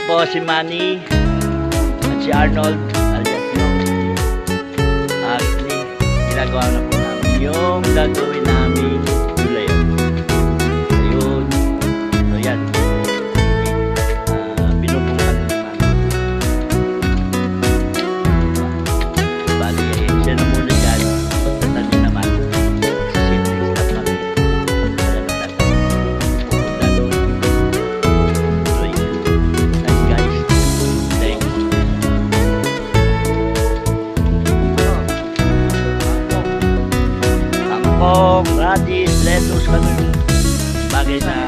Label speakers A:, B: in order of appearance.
A: po si Manny at si Arnold. Actually, ginagawa na po namin yung gagawin namin gulay. Ayun. So yan. Binubungan namin. Bali, siya na muna dyan. Pagkatali naman. Simple stuff namin. Wala na natin. Pupunta doon. So yun. And guys, thanks. Kangkong, radish, lettuce, kano yung bagay na